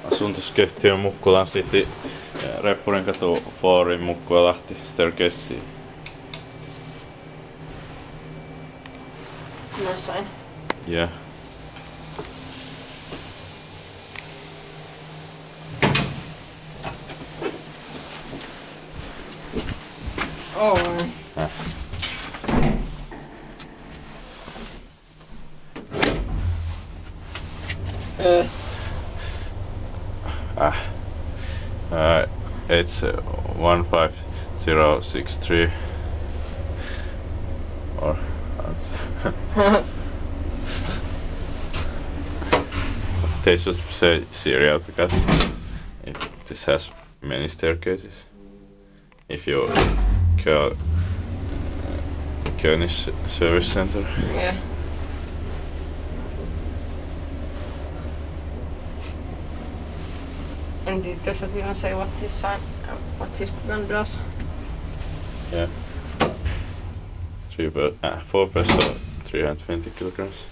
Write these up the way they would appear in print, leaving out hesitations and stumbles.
asuntoskeittiö Mukkulan City, Reppurinkatu 4, Mukkula, Lahti, staircase. No sign. Yeah. Alright. It's 15063 or they should say serial because this has many staircases. If you call Kone service center. Yeah. And it doesn't even say what this sign, what this gun does. Yeah. 4 peso, 320 kilograms.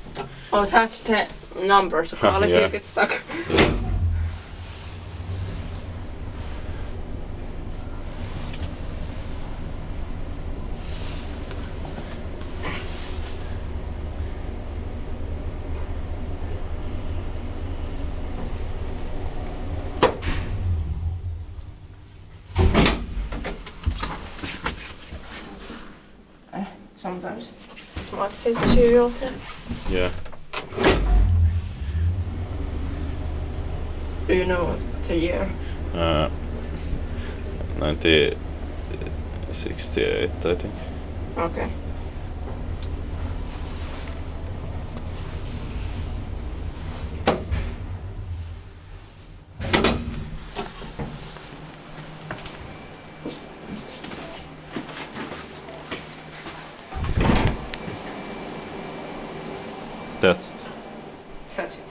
Oh, that's the number to call if Yeah. you get stuck. Yeah. Sometimes. What's it, cereal too? Yeah. Do you know the year? 1968, I think. Okay. That's That's it.